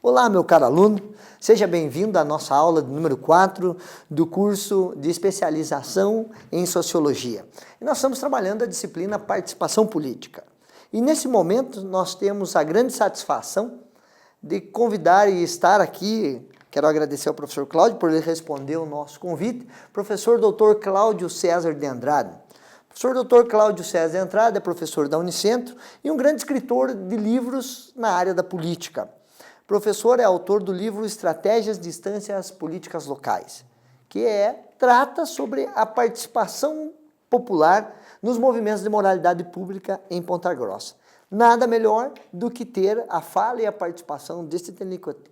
Olá, meu caro aluno, seja bem-vindo à nossa aula número 4 do curso de especialização em Sociologia. E nós estamos trabalhando a disciplina Participação Política. E nesse momento nós temos a grande satisfação de convidar e estar aqui, quero agradecer ao professor Cláudio por ele responder o nosso convite, professor Dr. Cláudio César de Andrade. O professor Dr. Cláudio César de Andrade é professor da Unicentro e um grande escritor de livros na área da política. O professor é autor do livro Estratégias de Instâncias Políticas Locais, que trata sobre a participação popular nos movimentos de moralidade pública em Ponta Grossa. Nada melhor do que ter a fala e a participação deste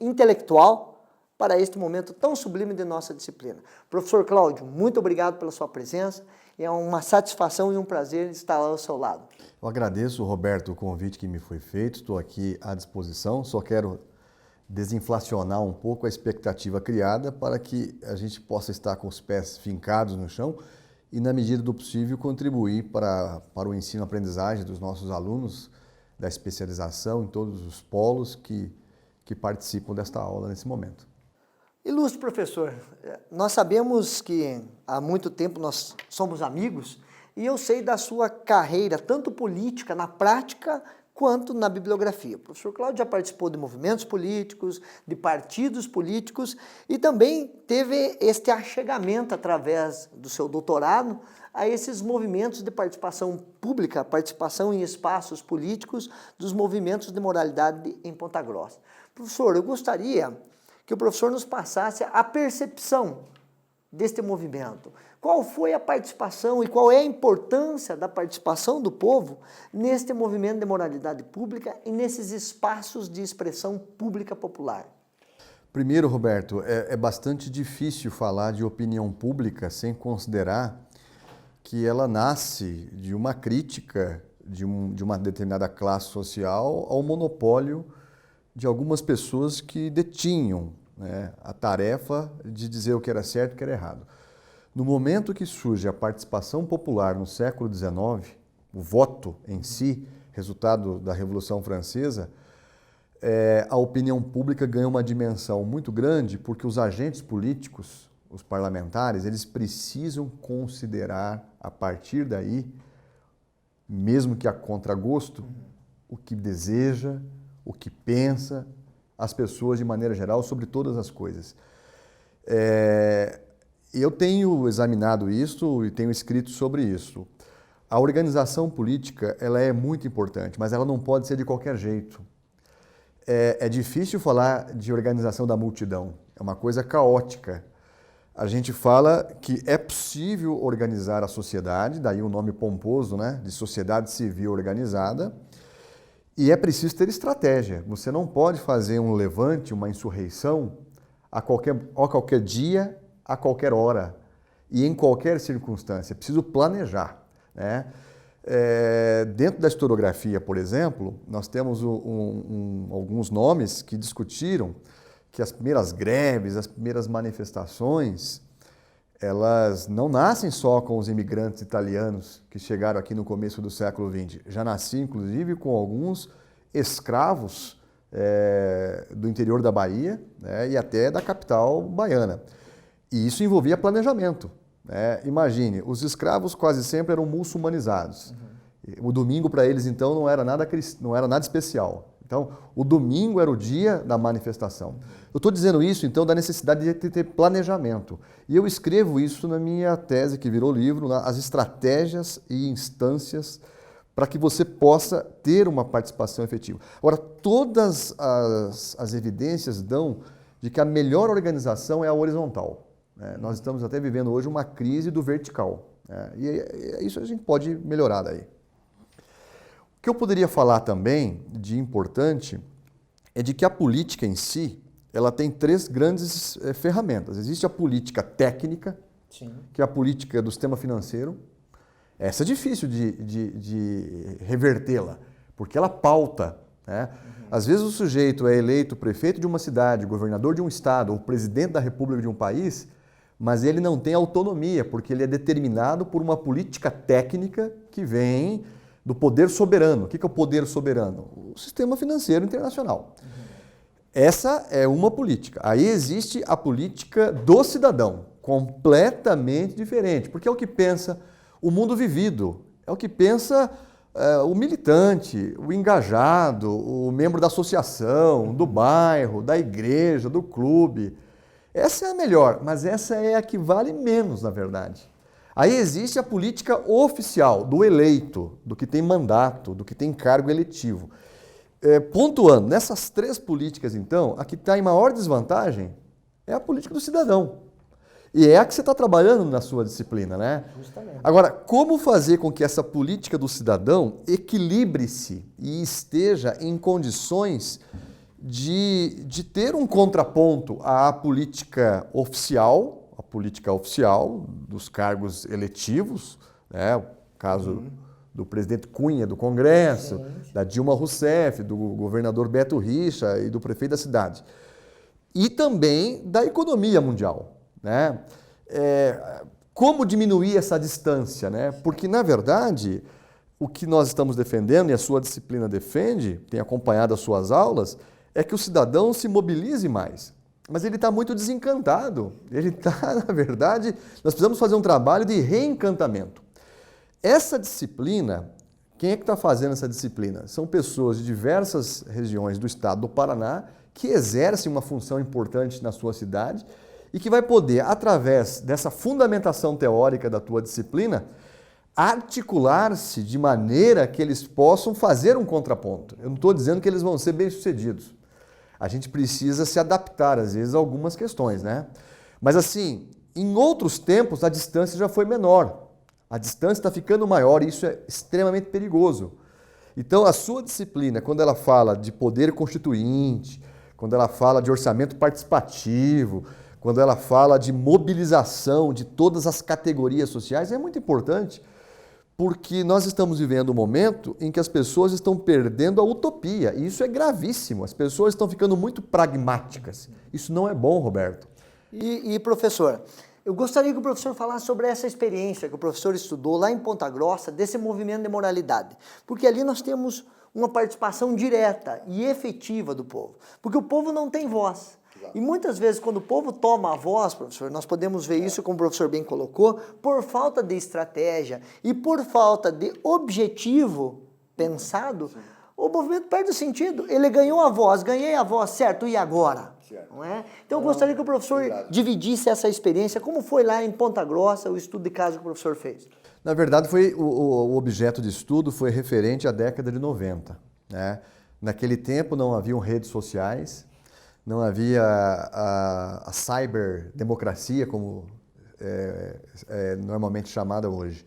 intelectual para este momento tão sublime de nossa disciplina. Professor Cláudio, muito obrigado pela sua presença. É uma satisfação e um prazer estar ao seu lado. Eu agradeço, Roberto, o convite que me foi feito. Estou aqui à disposição. Só quero desinflacionar um pouco a expectativa criada para que a gente possa estar com os pés fincados no chão e, na medida do possível, contribuir para o ensino-aprendizagem dos nossos alunos da especialização em todos os polos que participam desta aula nesse momento. Ilustre professor, nós sabemos que há muito tempo nós somos amigos e eu sei da sua carreira, tanto política, na prática, quanto na bibliografia. O professor Cláudio já participou de movimentos políticos, de partidos políticos e também teve este achegamento através do seu doutorado a esses movimentos de participação pública, participação em espaços políticos dos movimentos de moralidade em Ponta Grossa. Professor, eu gostaria que o professor nos passasse a percepção deste movimento. Qual foi a participação e qual é a importância da participação do povo neste movimento de moralidade pública e nesses espaços de expressão pública popular? Primeiro, Roberto, é bastante difícil falar de opinião pública sem considerar que ela nasce de uma crítica de uma determinada classe social ao monopólio de algumas pessoas que detinham, né, a tarefa de dizer o que era certo e o que era errado. No momento que surge a participação popular no século XIX, o voto em si, resultado da Revolução Francesa, a opinião pública ganha uma dimensão muito grande porque os agentes políticos, os parlamentares, eles precisam considerar, a partir daí, mesmo que a contragosto, o que deseja, o que pensa as pessoas de maneira geral sobre todas as coisas. Eu tenho examinado isso e tenho escrito sobre isso. A organização política ela é muito importante, mas ela não pode ser de qualquer jeito. É difícil falar de organização da multidão, é uma coisa caótica. A gente fala que é possível organizar a sociedade, daí o nome pomposo, né, de sociedade civil organizada, e é preciso ter estratégia. Você não pode fazer um levante, uma insurreição a qualquer dia, a qualquer hora e em qualquer circunstância. É preciso planejar, né? Dentro da historiografia, por exemplo, nós temos alguns nomes que discutiram que as primeiras greves, as primeiras manifestações, elas não nascem só com os imigrantes italianos que chegaram aqui no começo do século XX. Já nasciam, inclusive, com alguns escravos do interior da Bahia, né, e até da capital baiana. E isso envolvia planejamento, né? Imagine, os escravos quase sempre eram muçulmanizados. O domingo para eles, então, não era nada especial. Então, o domingo era o dia da manifestação. Eu estou dizendo isso, então, da necessidade de ter planejamento. E eu escrevo isso na minha tese, que virou livro, as estratégias e instâncias para que você possa ter uma participação efetiva. Agora, todas as evidências dão de que a melhor organização é a horizontal. Nós estamos até vivendo hoje uma crise do vertical, e isso a gente pode melhorar daí. O que eu poderia falar também de importante é de que a política em si, ela tem três grandes ferramentas. Existe a política técnica, sim, que é a política do sistema financeiro. Essa é difícil de revertê-la, porque ela pauta, né? Às vezes o sujeito é eleito prefeito de uma cidade, governador de um estado ou presidente da república de um país, mas ele não tem autonomia, porque ele é determinado por uma política técnica que vem do poder soberano. O que é o poder soberano? O sistema financeiro internacional. Essa é uma política. Aí existe a política do cidadão, completamente diferente, porque é o que pensa o mundo vivido, é o que pensa o militante, o engajado, o membro da associação, do bairro, da igreja, do clube. Essa é a melhor, mas essa é a que vale menos, na verdade. Aí existe a política oficial, do eleito, do que tem mandato, do que tem cargo eletivo. Pontuando, nessas 3 políticas, então, a que está em maior desvantagem é a política do cidadão. E é a que você está trabalhando na sua disciplina, né? Justamente. Agora, como fazer com que essa política do cidadão equilibre-se e esteja em condições de ter um contraponto à política oficial, a política oficial dos cargos eletivos, né? O caso do presidente Cunha do Congresso, da Dilma Rousseff, do governador Beto Richa e do prefeito da cidade. E também da economia mundial, né? Como diminuir essa distância, né? Porque, na verdade, o que nós estamos defendendo, e a sua disciplina defende, tem acompanhado as suas aulas, é que o cidadão se mobilize mais. Mas ele está muito desencantado. Ele está, na verdade, nós precisamos fazer um trabalho de reencantamento. Essa disciplina, quem é que está fazendo essa disciplina? São pessoas de diversas regiões do estado do Paraná que exercem uma função importante na sua cidade e que vai poder, através dessa fundamentação teórica da tua disciplina, articular-se de maneira que eles possam fazer um contraponto. Eu não estou dizendo que eles vão ser bem-sucedidos. A gente precisa se adaptar, às vezes, a algumas questões, né? Mas, assim, em outros tempos, a distância já foi menor. A distância está ficando maior e isso é extremamente perigoso. Então, a sua disciplina, quando ela fala de poder constituinte, quando ela fala de orçamento participativo, quando ela fala de mobilização de todas as categorias sociais, é muito importante, porque nós estamos vivendo um momento em que as pessoas estão perdendo a utopia, e isso é gravíssimo. As pessoas estão ficando muito pragmáticas. Isso não é bom, Roberto. E professor, eu gostaria que o professor falasse sobre essa experiência que o professor estudou lá em Ponta Grossa, desse movimento de moralidade, porque ali nós temos uma participação direta e efetiva do povo, porque o povo não tem voz. E muitas vezes, quando o povo toma a voz, professor, nós podemos ver isso, como o professor bem colocou, por falta de estratégia e por falta de objetivo pensado, o movimento perde o sentido. Ele ganhou a voz, ganhei a voz, certo, e agora? Certo. Não é? Então eu gostaria que o professor dividisse essa experiência, como foi lá em Ponta Grossa, o estudo de caso que o professor fez. Na verdade, o objeto de estudo foi referente à década de 90. Né? Naquele tempo não haviam redes sociais, não havia a cyberdemocracia, como é normalmente chamada hoje.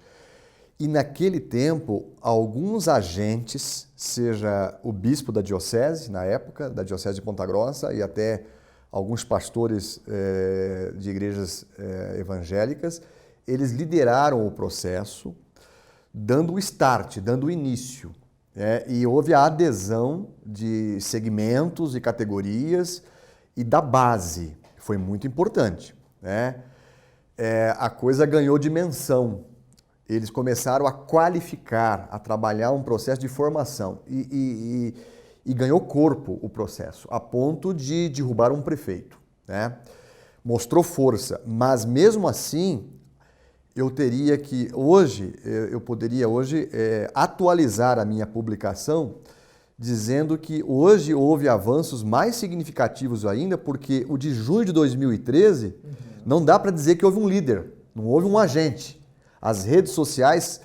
E naquele tempo, alguns agentes, seja o bispo da diocese, na época, da diocese de Ponta Grossa, e até alguns pastores de igrejas evangélicas, eles lideraram o processo, dando o start, dando o início. E houve a adesão de segmentos e categorias e da base. Foi muito importante. Né? A coisa ganhou dimensão. Eles começaram a qualificar, a trabalhar um processo de formação e ganhou corpo o processo, a ponto de derrubar um prefeito. Né? Mostrou força, mas mesmo assim, eu poderia hoje atualizar a minha publicação dizendo que hoje houve avanços mais significativos ainda, porque o de junho de 2013 não dá para dizer que houve um líder, não houve um agente. As redes sociais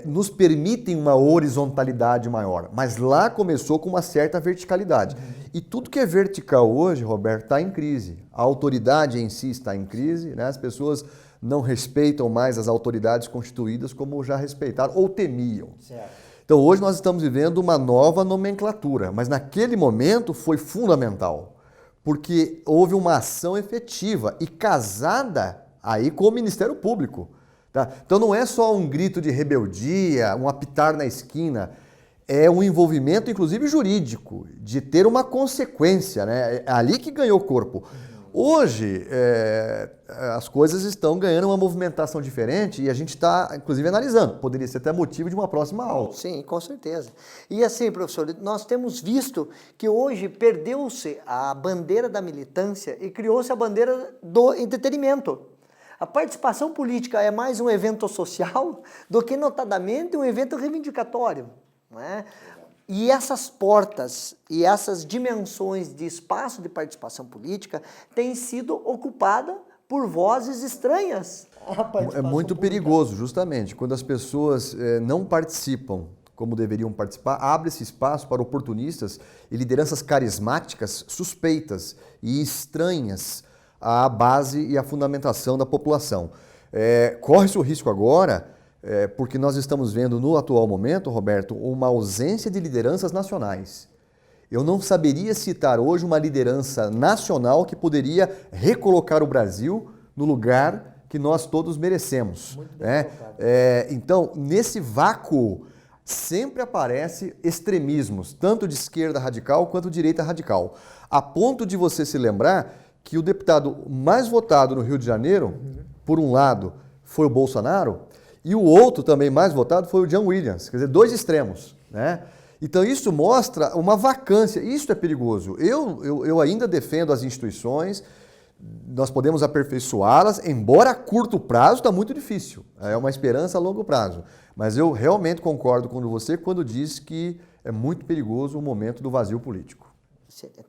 nos permitem uma horizontalidade maior, mas lá começou com uma certa verticalidade. E tudo que é vertical hoje, Roberto, está em crise. A autoridade em si está em crise, né? As pessoas não respeitam mais as autoridades constituídas como já respeitaram ou temiam. Certo. Então hoje nós estamos vivendo uma nova nomenclatura, mas naquele momento foi fundamental, porque houve uma ação efetiva e casada aí com o Ministério Público. Tá? Então não é só um grito de rebeldia, um apitar na esquina, é um envolvimento inclusive jurídico, de ter uma consequência, né? É ali que ganhou corpo. Hoje, as coisas estão ganhando uma movimentação diferente e a gente está, inclusive, analisando. Poderia ser até motivo de uma próxima aula. Sim, com certeza. E assim, professor, nós temos visto que hoje perdeu-se a bandeira da militância e criou-se a bandeira do entretenimento. A participação política é mais um evento social do que, notadamente, um evento reivindicatório, não é? E essas portas e essas dimensões de espaço de participação política têm sido ocupadas por vozes estranhas à participação É muito pública. perigoso, justamente, quando as pessoas não participam como deveriam participar, abre-se espaço para oportunistas e lideranças carismáticas suspeitas e estranhas à base e à fundamentação da população. Corre-se o risco agora, porque nós estamos vendo no atual momento, Roberto, uma ausência de lideranças nacionais. Eu não saberia citar hoje uma liderança nacional que poderia recolocar o Brasil no lugar que nós todos merecemos. Então, nesse vácuo, sempre aparecem extremismos, tanto de esquerda radical quanto de direita radical. A ponto de você se lembrar que o deputado mais votado no Rio de Janeiro, por um lado, foi o Bolsonaro, e o outro também mais votado foi o John Williams, quer dizer, dois extremos, né? Então isso mostra uma vacância, isso é perigoso. Eu ainda defendo as instituições, nós podemos aperfeiçoá-las, embora a curto prazo está muito difícil, é uma esperança a longo prazo. Mas eu realmente concordo com você quando diz que é muito perigoso o momento do vazio político.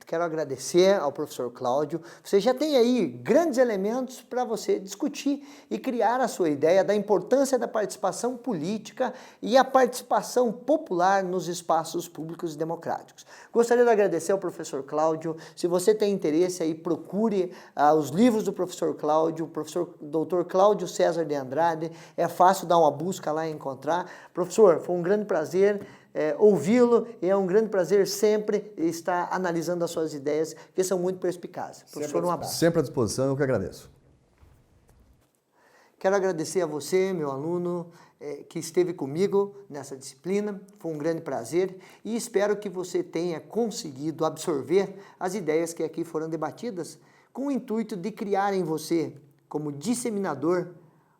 Quero agradecer ao professor Cláudio. Você já tem aí grandes elementos para você discutir e criar a sua ideia da importância da participação política e a participação popular nos espaços públicos e democráticos. Gostaria de agradecer ao professor Cláudio. Se você tem interesse aí, procure os livros do professor Cláudio, o professor Dr. Cláudio César de Andrade. É fácil dar uma busca lá e encontrar. Professor, foi um grande prazer ouvi-lo, e é um grande prazer sempre estar analisando as suas ideias, que são muito perspicazes. Professor, um abraço. Sempre à disposição, eu que agradeço. Quero agradecer a você, meu aluno, que esteve comigo nessa disciplina. Foi um grande prazer e espero que você tenha conseguido absorver as ideias que aqui foram debatidas com o intuito de criar em você, como disseminador,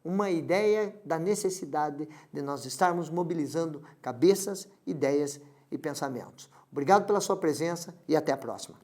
uma ideia da necessidade de nós estarmos mobilizando cabeças, ideias e pensamentos. Obrigado pela sua presença e até a próxima.